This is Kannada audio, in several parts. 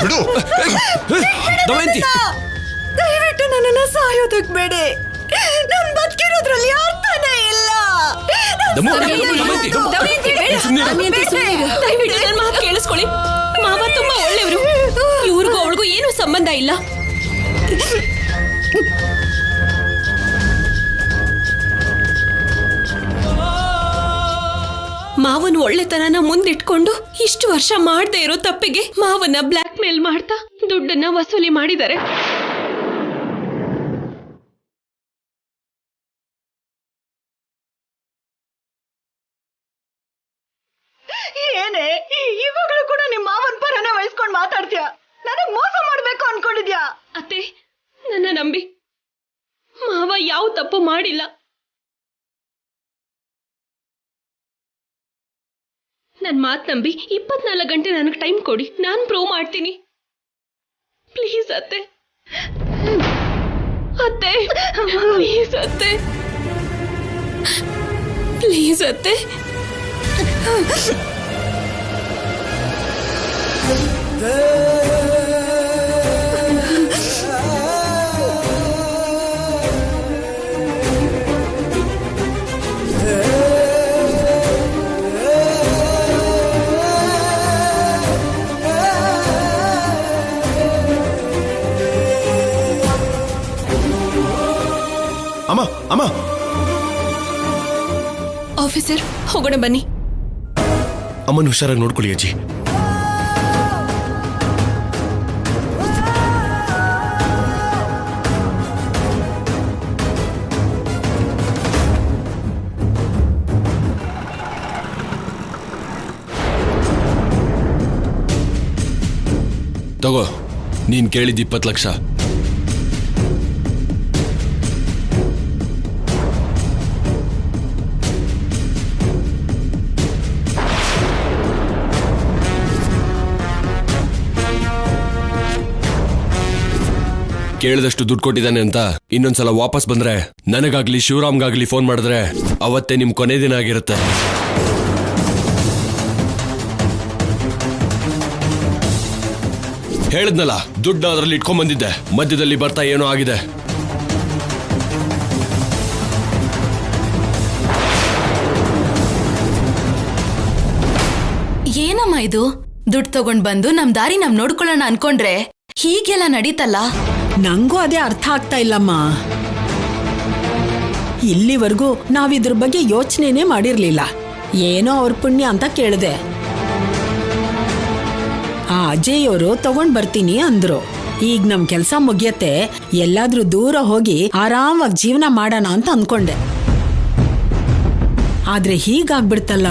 ಬಿಡು. ದಮಯಂತಿ, ದಯವಿಟ್ಟು ನನ್ನನ್ನ ಸಾಯೋದಕ್ ಬೇಡಿ. ನನ್ ಬದುಕಿರೋದ್ರಲ್ಲಿ ಅರ್ಥನೇ ಇಲ್ಲ. ದಯವಿಟ್ಟು ನನ್ನ ಮಾತು ಕೇಳಿಸ್ಕೊಳ್ಳಿ. ಮಾವ ತುಂಬಾ ಒಳ್ಳೆಯವರು. ಇವ್ರಿಗೂ ಅವಳಿಗೂ ಏನೂ ಸಂಬಂಧ ಇಲ್ಲ. ಮಾವನ ಒಳ್ಳೆತನನ ಮುಂದಿಟ್ಕೊಂಡು ಇಷ್ಟು ವರ್ಷ ಮಾಡದೇ ಇರೋ ತಪ್ಪಿಗೆ ಮಾವನ ಬ್ಲಾಕ್ ಮೇಲ್ ಮಾಡ್ತಾ ದುಡ್ಡನ್ನ ವಸೂಲಿ ಮಾಡಿದ್ದಾರೆ. ಏನೇ ಇವಾಗಲೂ ಕೂಡ ನಿಮ್ಮ ಮಾವನ ಪರನೇ ವಹಿಸ್ಕೊಂಡು ಮಾತಾಡ್ತೀಯ? ನನಗ್ ಮೋಸ ಮಾಡ್ಬೇಕು ಅನ್ಕೊಂಡಿದ್ಯಾ? ಅತ್ತೆ, ನನ್ನ ನಂಬಿ. ಮಾವ ಯಾವ ತಪ್ಪು ಮಾಡಿಲ್ಲ. ನನ್ ಮಾತ್ ನಂಬಿ 24 ಗಂಟೆ ನನಗೆ ಟೈಮ್ ಕೊಡಿ. ನಾನು ಪ್ರೂವ್ ಮಾಡ್ತೀನಿ. ಪ್ಲೀಸ್ ಅತ್ತೆ, ಅತ್ತೆ, ಪ್ಲೀಸ್ ಅತ್ತೆ, ಪ್ಲೀಸ್ ಅತ್ತೆ. ಅಮ್ಮ ಅಮ್ಮ, ಆಫೀಸರ್, ಹೋಗೋಣ ಬನ್ನಿ. ಅಮ್ಮನ ಹುಷಾರಾಗಿ ನೋಡ್ಕೊಳ್ಳಿ ಅಜ್ಜಿ. ತಗೋ, ನೀನ್ ಕೇಳಿದ 20 ಲಕ್ಷ. ಕೇಳಿದಷ್ಟು ದುಡ್ಡು ಕೊಟ್ಟಿದ್ದಾನೆ ಅಂತ ಇನ್ನೊಂದ್ಸಲ ವಾಪಸ್ ಬಂದ್ರೆ, ನನಗಾಗ್ಲಿ ಶಿವರಾಮ್ಗಾಗ್ಲಿ ಫೋನ್ ಮಾಡಿದ್ರೆ ಅವತ್ತೇ ನಿಮ್ ಕೊನೆ ದಿನ ಆಗಿರುತ್ತೆ. ಹೇಳಿದ್ನಲ್ಲ, ದುಡ್ಡು ಅದರಲ್ಲಿ ಇಟ್ಕೊಂಡ್ ಬಂದಿದ್ದೆ. ಮಧ್ಯದಲ್ಲಿ ಬರ್ತಾ ಏನೋ ಆಗಿದೆ. ಏನಮ್ಮ ಇದು? ದುಡ್ಡು ತಗೊಂಡ್ ಬಂದು ನಮ್ ದಾರಿ ನಾವ್ ನೋಡ್ಕೊಳ್ಳೋಣ ಅನ್ಕೊಂಡ್ರೆ ಹೀಗೆಲ್ಲ ನಡೀತಲ್ಲ. ನಂಗೂ ಅದೇ ಅರ್ಥ ಆಗ್ತಾ ಇಲ್ಲಮ್ಮ. ಇಲ್ಲಿವರೆಗೂ ನಾವಿದ್ರ ಬಗ್ಗೆ ಯೋಚನೆನೇ ಮಾಡಿರ್ಲಿಲ್ಲ. ಏನೋ ಅವ್ರ ಪುಣ್ಯ ಅಂತ ಕೇಳಿದೆ. ಆ ಅಜಯ್ ಅವರು ತಗೊಂಡ್ ಬರ್ತೀನಿ ಅಂದ್ರು. ಈಗ ನಮ್ ಕೆಲ್ಸ ಮುಗಿಯತ್ತೆ, ಎಲ್ಲಾದ್ರೂ ದೂರ ಹೋಗಿ ಆರಾಮಾಗಿ ಜೀವನ ಮಾಡೋಣ ಅಂತ ಅನ್ಕೊಂಡೆ. ಆದ್ರೆ ಹೀಗಾಗ್ಬಿಡ್ತಲ್ಲ.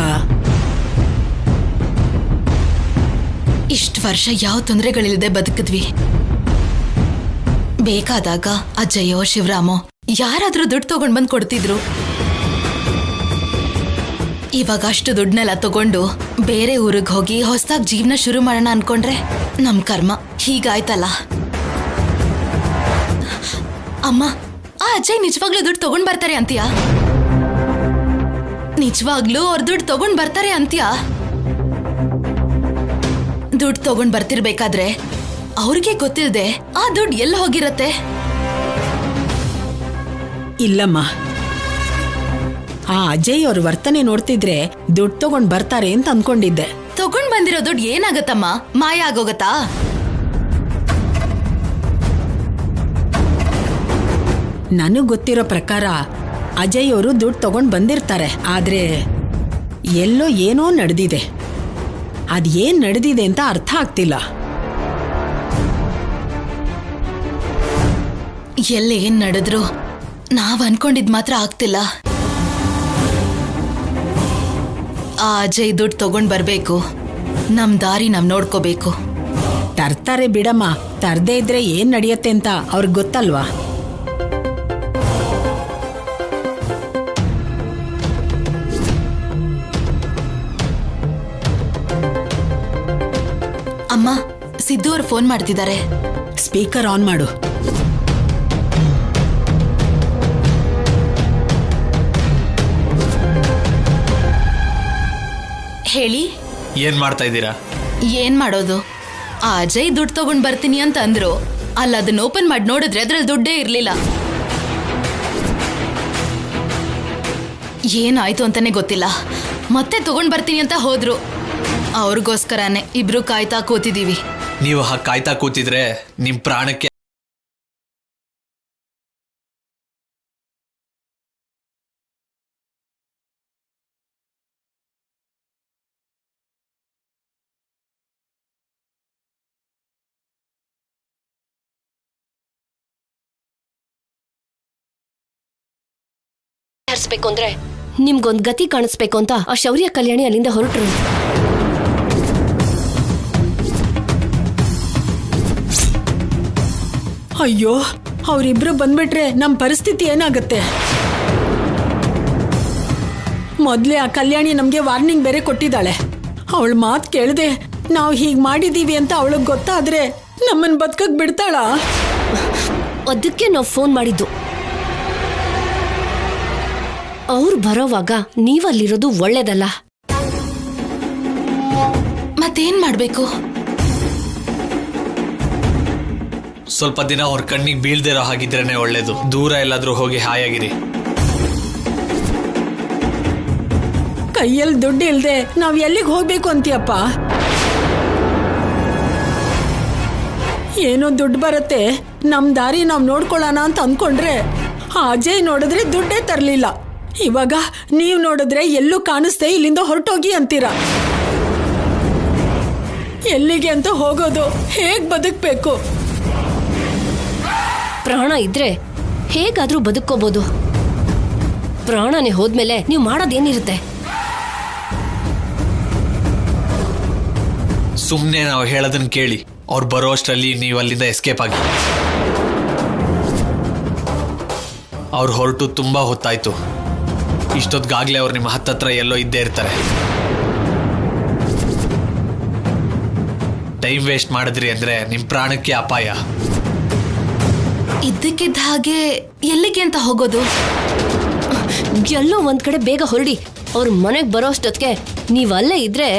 ಇಷ್ಟು ವರ್ಷ ಯಾವ ತೊಂದರೆಗಳಿಲ್ಲದೆ ಬದುಕಿದ್ವಿ. ಬೇಕಾದಾಗ ಅಜಯೋ ಶಿವರಾಮೋ ಯಾರಾದ್ರೂ ದುಡ್ಡು ತಗೊಂಡ್ ಬಂದ್ ಕೊಡ್ತಿದ್ರು. ಇವಾಗ ಅಷ್ಟು ದುಡ್ಡನ್ನೆಲ್ಲ ತಗೊಂಡು ಬೇರೆ ಊರಿಗೆ ಹೋಗಿ ಹೊಸದಾಗಿ ಜೀವನ ಶುರು ಮಾಡೋಣ ಅನ್ಕೊಂಡ್ರೆ ನಮ್ ಕರ್ಮ ಹೀಗಾಯ್ತಲ್ಲ. ಅಮ್ಮ, ಆ ಅಜಯ್ ನಿಜವಾಗ್ಲೂ ದುಡ್ಡು ತಗೊಂಡ್ ಬರ್ತಾರೆ ಅಂತೀಯಾ? ನಿಜವಾಗ್ಲೂ ಅವ್ರ ದುಡ್ಡು ತಗೊಂಡ್ ಬರ್ತಾರೆ ಅಂತೀಯಾ? ದುಡ್ಡು ತಗೊಂಡ್ ಬರ್ತಿರ್ಬೇಕಾದ್ರೆ ಅವ್ರಿಗೆ ಗೊತ್ತಿಲ್ಲದೆ ಆ ದುಡ್ಡು ಎಲ್ಲ ಹೋಗಿರತ್ತೆ? ಇಲ್ಲಮ್ಮ, ಆ ಅಜಯ್ ಅವ್ರ ವರ್ತನೆ ನೋಡ್ತಿದ್ರೆ ದುಡ್ಡು ತಗೊಂಡ್ ಬರ್ತಾರೆ ಅಂತ ಅನ್ಕೊಂಡಿದ್ದೆ. ತಗೊಂಡ್ ಬಂದಿರೋ ದುಡ್ಡು ಏನಾಗತ್ತಮ್ಮ? ಮಾಯ ಆಗೋಗತ್ತಾ? ನನಗ್ ಗೊತ್ತಿರೋ ಪ್ರಕಾರ ಅಜಯ್ ಅವರು ದುಡ್ಡು ತಗೊಂಡ್ ಬಂದಿರ್ತಾರೆ. ಆದ್ರೆ ಎಲ್ಲೋ ಏನೋ ನಡೆದಿದೆ. ಅದೇನ್ ನಡೆದಿದೆ ಅಂತ ಅರ್ಥ ಆಗ್ತಿಲ್ಲ. ಎಲ್ಲ ಏನ್ ನಡೆದ್ರು ನಾವ್ ಅನ್ಕೊಂಡಿದ್ ಮಾತ್ರ ಆಗ್ತಿಲ್ಲ. ಆ ಅಜಯ್ ದುಡ್ಡು ತಗೊಂಡ್ ಬರ್ಬೇಕು, ನಮ್ ದಾರಿ ನಾವ್ ನೋಡ್ಕೋಬೇಕು. ತರ್ತಾರೆ ಬಿಡಮ್ಮ, ತರ್ದೇ ಇದ್ರೆ ಏನ್ ನಡೆಯತ್ತೆ ಅಂತ ಅವ್ರಿಗೆ ಗೊತ್ತಲ್ವಾ? ಅಮ್ಮ, ಸಿದ್ದು ಅವ್ರು ಫೋನ್ ಮಾಡ್ತಿದ್ದಾರೆ. ಸ್ಪೀಕರ್ ಆನ್ ಮಾಡು. ಹೇಳಿ. ಏನ್ ಮಾಡ್ತಾ ಇದ್ದೀರಾ? ಏನ್ ಮಾಡೋದು, ಆ ಅಜಯ್ ದುಡ್ಡು ತಗೊಂಡ್ ಬರ್ತೀನಿ ಅಂತ ಅಂದ್ರು. ಅಲ್ಲ ಅದನ್ನ ಓಪನ್ ಮಾಡಿ ನೋಡಿದ್ರೆ ಅದ್ರಲ್ಲಿ ದುಡ್ಡೇ ಇರ್ಲಿಲ್ಲ. ಏನಾಯ್ತು ಅಂತಾನೆ ಗೊತ್ತಿಲ್ಲ. ಮತ್ತೆ ತಗೊಂಡ್ ಬರ್ತೀನಿ ಅಂತ ಹೋದ್ರು. ಅವ್ರಿಗೋಸ್ಕರನೇ ಇಬ್ರು ಕಾಯ್ತಾ ಕೂತಿದೀವಿ. ನೀವು ಕಾಯ್ತಾ ಕೂತಿದ್ರೆ ನಿಮ್ ಪ್ರಾಣಕ್ಕೆ ಹರಿಸ್ಬೇಕು ಅಂದ್ರೆ ನಿಮ್ಗೊಂದ್ ಗತಿ ಕಾಣಿಸ್ಬೇಕು ಅಂತ ಆ ಶೌರ್ಯ ಕಲ್ಯಾಣಿ ಅಲ್ಲಿಂದ ಹೊರಟ್ರು. ಅಯ್ಯೋ, ಅವರಿಬ್ರು ಬಂದ್ಬಿಟ್ರೆ ನಮ್ ಪರಿಸ್ಥಿತಿ ಏನಾಗುತ್ತೆ? ಮೊದ್ಲೇ ಆ ಕಲ್ಯಾಣಿ ನಮ್ಗೆ ವಾರ್ನಿಂಗ್ ಬೇರೆ ಕೊಟ್ಟಿದ್ದಾಳೆ. ಅವಳ ಮಾತು ಕೇಳದೆ ನಾವು ಹೀಗ್ ಮಾಡಿದೀವಿ ಅಂತ ಅವಳಿಗೆ ಗೊತ್ತಾದ್ರೆ ನಮ್ಮನ್ ಬದುಕಕ್ ಬಿಡ್ತಾಳ? ಅದಕ್ಕೆ ನಾವು ಫೋನ್ ಮಾಡಿದ್ದು. ಅವ್ರು ಬರೋವಾಗ ನೀವಲ್ಲಿರೋದು ಒಳ್ಳೇದಲ್ಲ. ಮತ್ತೇನ್ ಮಾಡ್ಬೇಕು? ಸ್ವಲ್ಪ ದಿನ ಅವ್ರ ಕಣ್ಣಿಗೆ ಬೀಳ್ದಿರೋ ಹಾಗಿದ್ರೇನೆ ಒಳ್ಳೇದು. ದೂರ ಎಲ್ಲಾದ್ರೂ ಹೋಗಿ ಹಾಯಾಗಿರಿ. ಕೈಯಲ್ಲಿ ದುಡ್ಡು ಇಲ್ದೆ ನಾವ್ ಎಲ್ಲಿಗೆ ಹೋಗ್ಬೇಕು ಅಂತೀಯಪ್ಪ? ಏನೋ ದುಡ್ಡು ಬರುತ್ತೆ, ನಮ್ ದಾರಿ ನಾವ್ ನೋಡ್ಕೊಳ್ಳೋಣ ಅಂತ ಅನ್ಕೊಂಡ್ರೆ ಆ ಅಜಯ್ ನೋಡಿದ್ರೆ ದುಡ್ಡೇ ತರ್ಲಿಲ್ಲ. ಇವಾಗ ನೀವ್ ನೋಡಿದ್ರೆ ಎಲ್ಲೂ ಕಾಣಿಸ್ದೆ ಇಲ್ಲಿಂದ ಹೊರಟೋಗಿ ಅಂತೀರ. ಎಲ್ಲಿಗೆ ಅಂತ ಹೋಗೋದು? ಹೇಗ್ ಬದುಕ್ಬೇಕು? ಪ್ರಾಣ ಇದ್ರೆ ಹೇಗಾದ್ರೂ ಬದುಕೋಬಹುದು. ಪ್ರಾಣನೇ ಹೋದ್ಮೇಲೆ ನೀವು ಮಾಡೋದೇನಿರುತ್ತೆ? ಸುಮ್ನೆ ನಾವು ಹೇಳೋದನ್ನ ಕೇಳಿ. ಅವ್ರು ಬರೋ ಅಷ್ಟರಲ್ಲಿ ನೀವು ಅಲ್ಲಿಂದ ಎಸ್ಕೇಪ್ ಆಗಿ. ಅವ್ರು ಹೊರಟು ತುಂಬಾ ಹೊತ್ತಾಯ್ತು. ಇಷ್ಟೊತ್ತಿಗಾಗ್ಲೇ ಅವ್ರು ನಿಮ್ಮ ಹತ್ತತ್ರ ಎಲ್ಲೋ ಇದ್ದೇ ಇರ್ತಾರೆ. ಟೈಮ್ ವೇಸ್ಟ್ ಮಾಡಿದ್ರಿ ಅಂದ್ರೆ ನಿಮ್ ಪ್ರಾಣಕ್ಕೆ ಅಪಾಯ. ಇದ್ದಕ್ಕಿದ್ದ ಹಾಗೆ ಎಲ್ಲಿಗೆ ಅಂತ ಹೋಗೋದು? ಎಲ್ಲೋ ಒಂದ್ ಕಡೆ ಬೇಗ ಹೊರಡಿ. ಅವ್ರ ಮನೆಗ್ ಬರೋ ಅಷ್ಟೊತ್ತಿಗೆ ನೀವ್ ಅಲ್ಲೇ ಇದ್ರೆ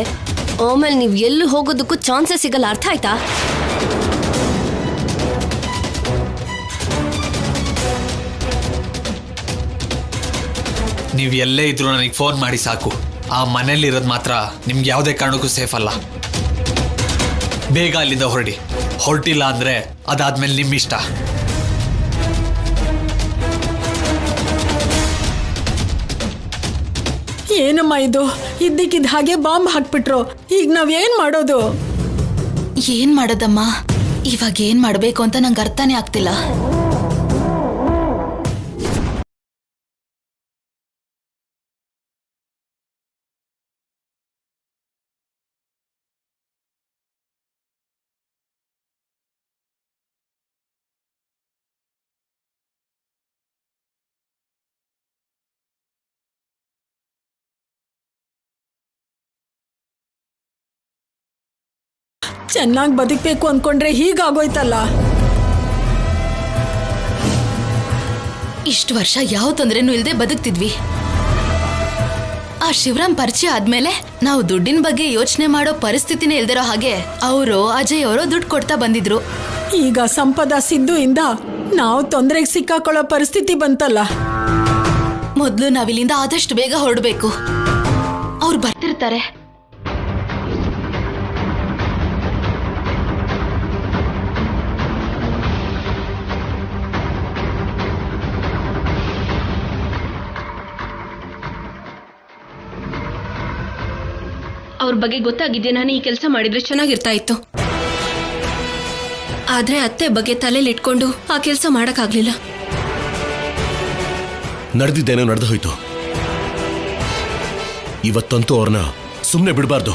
ಆಮೇಲೆ ನೀವ್ ಎಲ್ಲೂ ಹೋಗೋದಕ್ಕೂ ಚಾನ್ಸಸ್ ಸಿಗಲ್ಲ. ಅರ್ಥ ಆಯ್ತಾ? ನೀವು ಎಲ್ಲೇ ಇದ್ರು ನನಗೆ ಫೋನ್ ಮಾಡಿ ಸಾಕು. ಆ ಮನೇಲಿ ಇರೋದು ಮಾತ್ರ ನಿಮ್ಗೆ ಯಾವುದೇ ಕಾರಣಕ್ಕೂ ಸೇಫ್ ಅಲ್ಲ. ಬೇಗ ಅಲ್ಲಿಂದ ಹೊರಡಿ. ಹೊರಟಿಲ್ಲ ಅಂದ್ರೆ ಅದಾದ್ಮೇಲೆ ನಿಮ್ಮಿಷ್ಟ. ಏನಮ್ಮ ಇದು? ಇದ್ದಕ್ಕಿದ್ದ ಹಾಗೆ ಬಾಂಬ್ ಹಾಕ್ಬಿಟ್ರು. ಈಗ ನಾವೇನ್ ಮಾಡೋದು? ಏನ್ ಮಾಡೋದಮ್ಮ? ಇವಾಗ ಏನ್ ಮಾಡ್ಬೇಕು ಅಂತ ನಂಗೆ ಅರ್ಥನೇ ಆಗ್ತಿಲ್ಲ. ಚೆನ್ನಾಗಿ ಬದುಕಬೇಕು ಅನ್ಕೊಂಡ್ರೆ ಹೀಗಾಗೋಯ್ತಲ್ಲ. ಇಷ್ಟು ವರ್ಷ ಯಾವ ತೊಂದರೆನೂ ಇಲ್ಲದೆ ಬದುಕ್ತಿದ್ವಿ. ಆ ಶಿವರಾಮ್ ಪರಿಚಯ ಆದ್ಮೇಲೆ ನಾವು ದುಡ್ಡಿನ ಬಗ್ಗೆ ಯೋಚನೆ ಮಾಡೋ ಪರಿಸ್ಥಿತಿನೇ ಇಲ್ದಿರೋ ಹಾಗೆ ಅವರು ಅಜಯ್ ಅವರು ದುಡ್ಡು ಕೊಡ್ತಾ ಬಂದಿದ್ರು. ಈಗ ಸಂಪದ ಸಿದ್ದು ಇಂದ ನಾವು ತೊಂದರೆಗೆ ಸಿಕ್ಕಾಕೊಳ್ಳೋ ಪರಿಸ್ಥಿತಿ ಬಂತಲ್ಲ. ಮೊದ್ಲು ನಾವಿಲ್ಲಿಂದ ಆದಷ್ಟು ಬೇಗ ಹೊರಡ್ಬೇಕು. ಅವ್ರು ಬರ್ತಿರ್ತಾರೆ. ಅವ್ರ ಬಗ್ಗೆ ಗೊತ್ತಾಗಿದ್ದೆ ನಾನು ಈ ಕೆಲಸ ಮಾಡಿದ್ರೆ ಚೆನ್ನಾಗಿರ್ತಾ ಇತ್ತು. ಆದ್ರೆ ಅತ್ತೆ ಬಗ್ಗೆ ತಲೆಯಲ್ಲಿ ಇಟ್ಕೊಂಡು ಆ ಕೆಲಸ ಮಾಡಕ್ಕಾಗ್ಲಿಲ್ಲ. ನಡೆದಿದ್ದೇನೋ ನಡೆದು ಹೋಯ್ತು. ಇವತ್ತಂತೂ ಅವ್ರನ್ನ ಸುಮ್ಮನೆ ಬಿಡಬಾರ್ದು.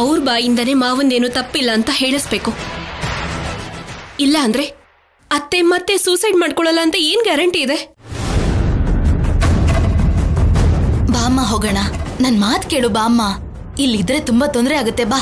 ಅವ್ರ ಬಾಯಿಂದನೇ ಮಾವಂದೇನು ತಪ್ಪಿಲ್ಲ ಅಂತ ಹೇಳಿಸ್ಬೇಕು. ಇಲ್ಲ ಅಂದ್ರೆ ಅತ್ತೆ ಮತ್ತೆ ಸೂಸೈಡ್ ಮಾಡ್ಕೊಳ್ಳಲ್ಲ ಅಂತ ಏನ್ ಗ್ಯಾರಂಟಿ ಇದೆ? ಬಾಮ್ಮ ಹೋಗೋಣ. ನನ್ ಮಾತ್ ಕೇಳು ಬಾಮ್ಮ. ಇಲ್ಲಿದ್ರೆ ತುಂಬಾ ತೊಂದರೆ ಆಗುತ್ತೆ. ಬಾ.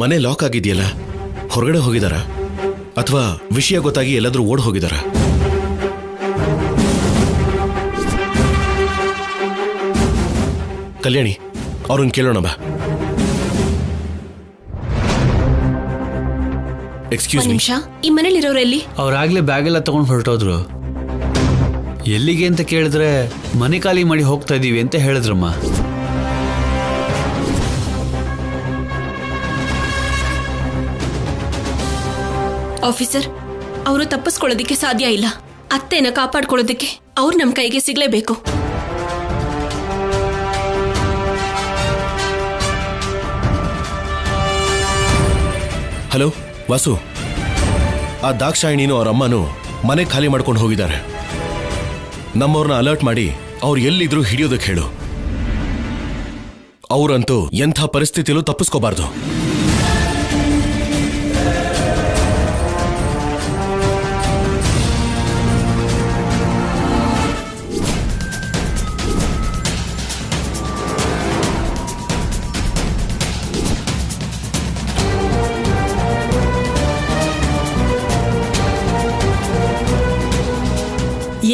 ಮನೆ ಲಾಕ್ ಆಗಿದೆಯಲ್ಲ, ಹೊರಗಡೆ ಹೋಗಿದಾರ ಅಥವಾ ವಿಷಯ ಗೊತ್ತಾಗಿ ಎಲ್ಲಾದ್ರೂ ಓಡ್ ಹೋಗಿದಾರ? ಕಲ್ಯಾಣಿ, ಅವ್ರನ್ನ ಕೇಳೋಣ ಬಾ. ಎಕ್ಸ್ಕ್ಯೂಸ್ ಮೀ, ನಿಮಿಷ, ಈ ಮನೇಲಿರೋರು ಎಲ್ಲಿ? ಅವ್ರಾಗ್ಲೇ ಬ್ಯಾಗ್ ಎಲ್ಲ ತಗೊಂಡು ಹೊರಟೋದ್ರು. ಎಲ್ಲಿಗೆ ಅಂತ ಕೇಳಿದ್ರೆ ಮನೆ ಖಾಲಿ ಮಾಡಿ ಹೋಗ್ತಾ ಇದೀವಿ ಅಂತ ಹೇಳಿದ್ರಮ್ಮ. ಆಫೀಸರ್, ಅವರು ತಪ್ಪಿಸ್ಕೊಳ್ಳೋದಿಕ್ಕೆ ಸಾಧ್ಯ ಇಲ್ಲ. ಅತ್ತೆನ ಕಾಪಾಡ್ಕೊಳ್ಳೋದಿಕ್ಕೆ ಅವ್ರು ನಮ್ಮ ಕೈಗೆ ಸಿಗ್ಲೇಬೇಕು. ಹಲೋ ವಾಸು, ಆ ದಾಕ್ಷಾಯಿಣಿನೂ ಅವ್ರ ಅಮ್ಮನೂ ಮನೆ ಖಾಲಿ ಮಾಡ್ಕೊಂಡು ಹೋಗಿದ್ದಾರೆ. ನಮ್ಮವ್ರನ್ನ ಅಲರ್ಟ್ ಮಾಡಿ ಅವ್ರು ಎಲ್ಲಿದ್ರು ಹಿಡಿಯೋದಕ್ಕೆ ಹೇಳು. ಅವರಂತೂ ಎಂಥ ಪರಿಸ್ಥಿತಿಯಲ್ಲೂ ತಪ್ಪಿಸ್ಕೋಬಾರ್ದು.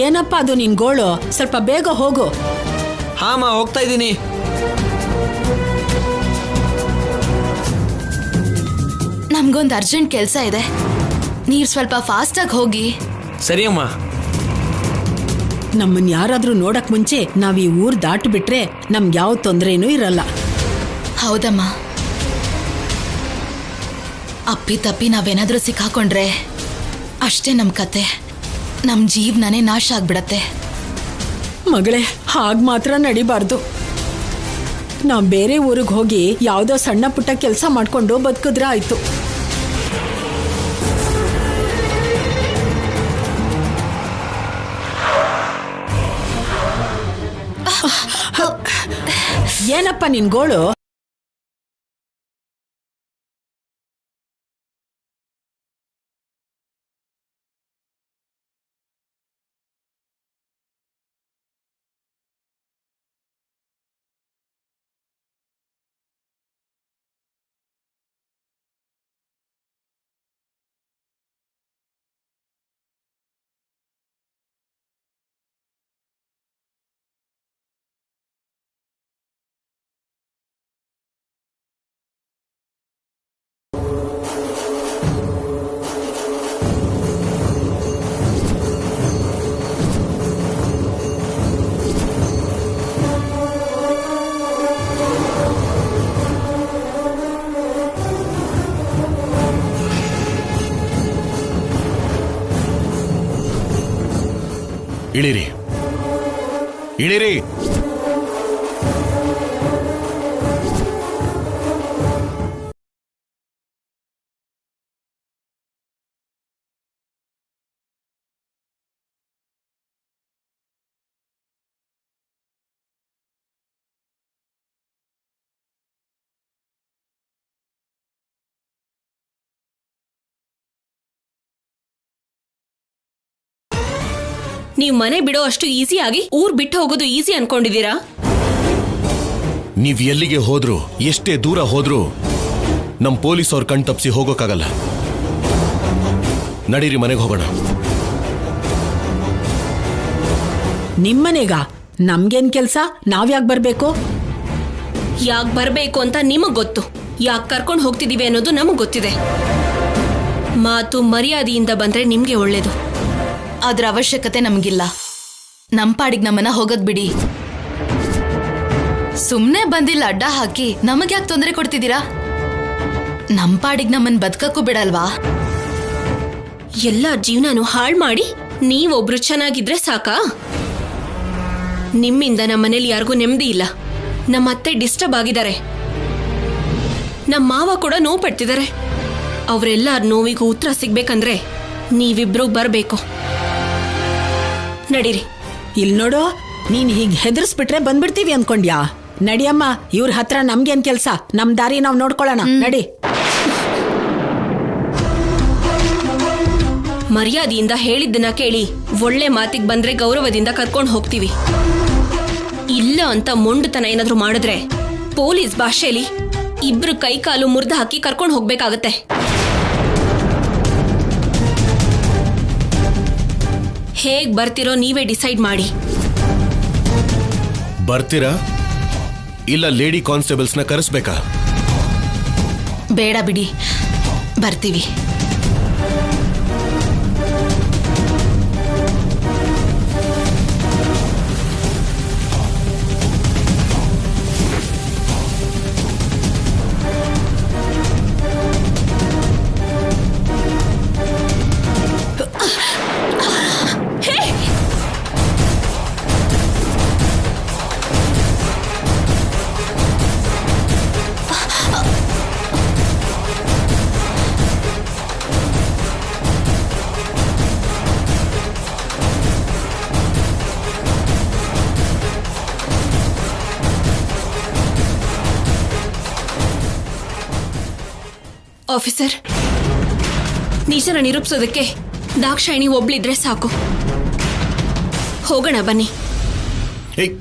ಏನಪ್ಪ ಅದು ನಿನ್ ಗೋಳು? ಸ್ವಲ್ಪ ಬೇಗ ಹೋಗು. ಹಾಮ, ಹೋಗ್ತಾ ಇದ್ದೀನಿ. ನಮ್ಗೊಂದು ಅರ್ಜೆಂಟ್ ಕೆಲಸ ಇದೆ, ನೀವ್ ಸ್ವಲ್ಪ ಫಾಸ್ಟ್ ಆಗಿ ಹೋಗಿ. ಸರಿ ಅಮ್ಮ. ನಮ್ಮನ್ ಯಾರಾದ್ರೂ ನೋಡಕ್ ಮುಂಚೆ ನಾವ್ ಈ ಊರ್ ದಾಟು ಬಿಟ್ರೆ ನಮ್ಗೆ ಯಾವ ತೊಂದ್ರೆನೂ ಇರಲ್ಲ. ಹೌದಮ್ಮ. ಅಪ್ಪಿ ತಪ್ಪಿ ನಾವೇನಾದ್ರೂ ಸಿಕ್ಕಾಕೊಂಡ್ರೆ ಅಷ್ಟೇ ನಮ್ ಕತೆ. ನಮ್ ಜೀವನನೇ ನಾಶ ಆಗ್ಬಿಡತ್ತೆ. ಮಗಳೇ, ಹಾಗ್ ಮಾತ್ರ ನಡಿಬಾರ್ದು. ನಾವ್ ಬೇರೆ ಊರಿಗೆ ಹೋಗಿ ಯಾವ್ದೋ ಸಣ್ಣ ಪುಟ್ಟ ಕೆಲಸ ಮಾಡ್ಕೊಂಡು ಬದುಕಿದ್ರೆ ಆಯ್ತು. ಏನಪ್ಪ ನಿನ್ ಗೋಳು? ಇಳಿರಿ, ಇಳಿರಿ. ನೀವ್ ಮನೆ ಬಿಡೋ ಅಷ್ಟು ಈಸಿಯಾಗಿ ಊರ್ ಬಿಟ್ಟು ಹೋಗೋದು ಈಸಿ ಅನ್ಕೊಂಡಿದೀರಾ? ನೀವ್ ಎಲ್ಲಿಗೆ ಹೋದ್ರು, ಎಷ್ಟೇ ದೂರ ಹೋದ್ರು ನಮ್ ಪೊಲೀಸ್ ಅವ್ರ ಕಣ್ ತಪ್ಪಿಸಿ ಹೋಗೋಕ್ಕಾಗಲ್ಲ. ನಡೀರಿ, ಮನೆಗೆ ಹೋಗೋಣ. ನಿಮ್ಮನೆಗ ನಮ್ಗೇನ್ ಕೆಲ್ಸ? ನಾವ್ಯಾಕ್ ಬರ್ಬೇಕು? ಯಾಕ್ ಬರ್ಬೇಕು ಅಂತ ನಿಮಗ್ ಗೊತ್ತು, ಯಾಕ್ ಕರ್ಕೊಂಡು ಹೋಗ್ತಿದೀವಿ ಅನ್ನೋದು ನಮಗ್ ಗೊತ್ತಿದೆ. ಮಾತು ಮರ್ಯಾದೆಯಿಂದ ಬಂದ್ರೆ ನಿಮ್ಗೆ ಒಳ್ಳೇದು. ಅದ್ರ ಅವಶ್ಯಕತೆ ನಮ್ಗಿಲ್ಲ. ನಮ್ ಪಾಡಿಗೆ ನಮ್ಮನ್ನ ಹೋಗಕ್ ಬಿಡಿ. ಸುಮ್ನೆ ಬಂದಿಲ್ಲ ಅಡ್ಡ ಹಾಕಿ ನಮಗ್ಯಾಕೆ ತೊಂದರೆ ಕೊಡ್ತಿದ್ದೀರಾ? ನಮ್ ಪಾಡಿಗೆ ನಮ್ಮನ್ ಬದುಕಕ್ಕೂ ಬಿಡಲ್ವಾ? ಎಲ್ಲ ಜೀವನನು ಹಾಳು ಮಾಡಿ ನೀವೊಬ್ರು ಚೆನ್ನಾಗಿದ್ರೆ ಸಾಕಾ? ನಿಮ್ಮಿಂದ ನಮ್ಮ ಮನೇಲಿ ಯಾರಿಗೂ ನೆಮ್ಮದಿ ಇಲ್ಲ. ನಮ್ಮ ಅತ್ತೆ ಡಿಸ್ಟರ್ಬ್ ಆಗಿದ್ದಾರೆ, ನಮ್ಮ ಮಾವ ಕೂಡ ನೋವು ಪಡ್ತಿದ್ದಾರೆ. ಅವರೆಲ್ಲರ ನೋವಿಗೂ ಉತ್ತರ ಸಿಗ್ಬೇಕಂದ್ರೆ ನೀವಿಬ್ರು ಬರ್ಬೇಕು. ನಡೀರಿ. ಇಲ್ ನೋಡು, ನೀನ್ ಹೀಗ್ ಹೆದರ್ಸ್ಬಿಟ್ರೆ ಬಂದ್ಬಿಡ್ತೀವಿ ಅನ್ಕೊಂಡ್ಯಾ? ನಡಿಯಮ್ಮ, ಇವ್ರ ಹತ್ರ ನಮ್ಗೇನ್ ಕೆಲ್ಸ? ನಮ್ ದಾರಿ ನಾವ್ ನೋಡ್ಕೊಳ್ಳೋಣ. ನಡಿ. ಮರ್ಯಾದೆಯಿಂದ ಹೇಳಿದ್ದನ್ನ ಕೇಳಿ ಒಳ್ಳೆ ಮಾತಿಗೆ ಬಂದ್ರೆ ಗೌರವದಿಂದ ಕರ್ಕೊಂಡು ಹೋಗ್ತೀವಿ. ಇಲ್ಲ ಅಂತ ಮೊಂಡುತನ ಏನಾದ್ರೂ ಮಾಡಿದ್ರೆ ಪೊಲೀಸ್ ಭಾಷೆಯಲ್ಲಿ ಇಬ್ರು ಕೈ ಕಾಲು ಮುರಿದು ಹಾಕಿ ಕರ್ಕೊಂಡು ಹೋಗ್ಬೇಕಾಗತ್ತೆ. ಹೇಗ್ ಬರ್ತಿರೋ ನೀವೇ ಡಿಸೈಡ್ ಮಾಡಿ. ಬರ್ತೀರಾ ಇಲ್ಲ ಲೇಡಿ ಕಾನ್ಸ್ಟೇಬಲ್ಸ್ನ ಕರೆಸ್ಬೇಕಾ? ಬೇಡ ಬಿಡಿ, ಬರ್ತೀವಿ. ಆಫೀಸರ್, ನಿಜನ ನಿರೂಪಿಸೋದಕ್ಕೆ ದಾಕ್ಷಾಯಿಣಿ ಒಬ್ಳಿದ್ರೆ ಸಾಕು. ಹೋಗೋಣ ಬನ್ನಿ. ಏಯ್,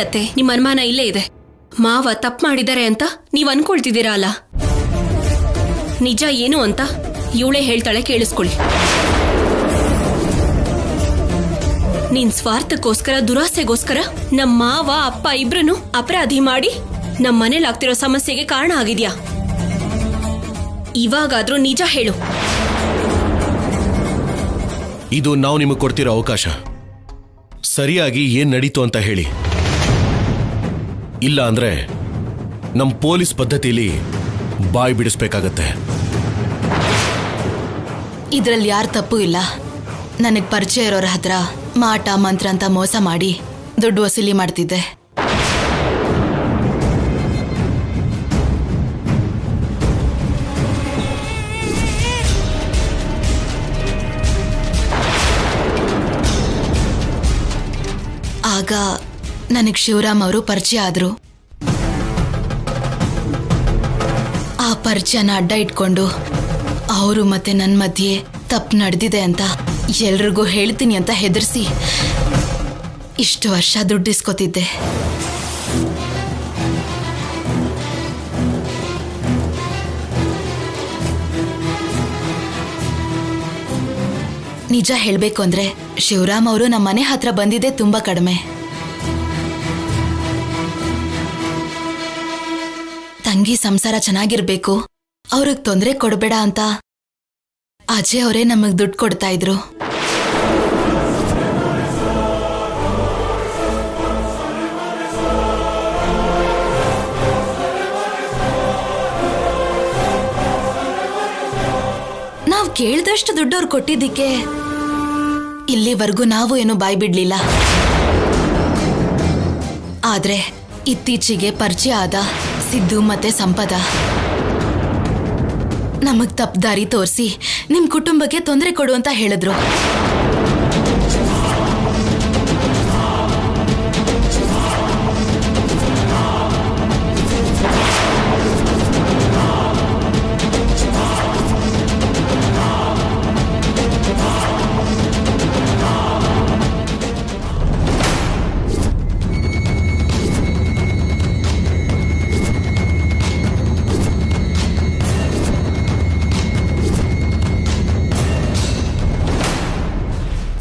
ಅತ್ತೆ, ನಿಮ್ಮ ಅನುಮಾನ ಇಲ್ಲೇ ಇದೆ. ಮಾವ ತಪ್ಪು ಮಾಡಿದ್ದಾರೆ ಅಂತ ನೀವ್ ಅನ್ಕೊಳ್ತಿದ್ದೀರಾ ಅಲ್ಲ? ನಿಜ ಏನು ಅಂತ ಇವಳೇ ಹೇಳ್ತಾಳೆ, ಕೇಳಿಸ್ಕೊಳ್ಳಿ. ನಿನ್ ಸ್ವಾರ್ಥಕ್ಕೋಸ್ಕರ, ದುರಾಸೆಗೋಸ್ಕರ ನಮ್ಮ ಮಾವ ಅಪ್ಪ ಇಬ್ರನ್ನು ಅಪರಾಧಿ ಮಾಡಿ ನಮ್ಮ ಮನೇಲಿ ಆಗ್ತಿರೋ ಸಮಸ್ಯೆಗೆ ಕಾರಣ ಆಗಿದ್ಯಾ? ಇವಾಗಾದ್ರೂ ನಿಜ ಹೇಳು. ಇದು ನಾವು ನಿಮಗೆ ಕೊಡ್ತಿರೋ ಅವಕಾಶ. ಸರಿಯಾಗಿ ಏನ್ ನಡೀತು ಅಂತ ಹೇಳಿ. ಇಲ್ಲ ಅಂದ್ರೆ ನಮ್ಮ ಪೊಲೀಸ್ ಪದ್ಧತಿಲಿ ಬಾಯಿ ಬಿಡಿಸ್ಬೇಕಾಗತ್ತೆ. ಇದ್ರಲ್ಲಿ ಯಾರ ತಪ್ಪು ಇಲ್ಲ. ನನಗ್ ಪರಿಚಯ ಇರೋರ ಹತ್ರ ಮಾಟ ಮಂತ್ರ ಅಂತ ಮೋಸ ಮಾಡಿ ದುಡ್ಡು ವಸೂಲಿ ಮಾಡ್ತಿದ್ದೆ. ಆಗ ನನಗ್ ಶಿವರಾಮ್ ಅವರು ಪರಿಚಯ ಆದ್ರು. ಆ ಪರಿಚಯನ ಅಡ್ಡ ಇಟ್ಕೊಂಡು ಅವರು ಮತ್ತೆ ನನ್ನ ಮಧ್ಯೆ ತಪ್ಪು ನಡೆದಿದೆ ಅಂತ ಎಲ್ರಿಗೂ ಹೇಳ್ತೀನಿ ಅಂತ ಹೆದರ್ಸಿ ಇಷ್ಟು ವರ್ಷ ದುಡ್ಡಿಸ್ಕೊತಿದ್ದೆ. ನಿಜ ಹೇಳ್ಬೇಕು ಅಂದ್ರೆ ಶಿವರಾಮ್ ಅವರು ನಮ್ಮ ಮನೆ ಹತ್ರ ಬಂದಿದ್ದೆ ತುಂಬಾ ಕಡಿಮೆ. ತಂಗಿ ಸಂಸಾರ ಚೆನ್ನಾಗಿರ್ಬೇಕು, ಅವ್ರಿಗೆ ತೊಂದರೆ ಕೊಡಬೇಡ ಅಂತ ಅಜಯ್ ಅವರೇ ನಮಗ್ ದುಡ್ಡು ಕೊಡ್ತಾ ಇದ್ರು. ನಾವ್ ಕೇಳ್ದಷ್ಟು ದುಡ್ಡು ಅವ್ರು ಕೊಟ್ಟಿದ್ದಕ್ಕೆ ಇಲ್ಲಿವರೆಗೂ ನಾವು ಏನು ಬಾಯ್ ಬಿಡ್ಲಿಲ್ಲ. ಆದ್ರೆ ಇತ್ತೀಚೆಗೆ ಪರಿಚಯ ಆದ ಸಿದ್ದು ಮತ್ತೆ ಸಂಪದ ನಮಗ್ ತಪ್ಪು ದಾರಿ ತೋರಿಸಿ ನಿಮ್ ಕುಟುಂಬಕ್ಕೆ ತೊಂದರೆ ಕೊಡು ಅಂತ ಹೇಳಿದ್ರು.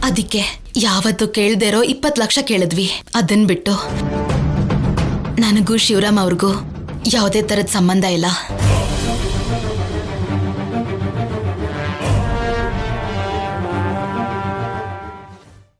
ಅದಕ್ಕೆ ಯಾವತ್ತು ಕೇಳ್ದೇರೋ 20 ಲಕ್ಷ ಕೇಳಿದ್ವಿ. ಅದನ್ ಬಿಟ್ಟು ನನಗೂ ಶಿವರಾಮ್ ಅವ್ರಿಗೂ ಯಾವುದೇ ತರದ ಸಂಬಂಧ ಇಲ್ಲ.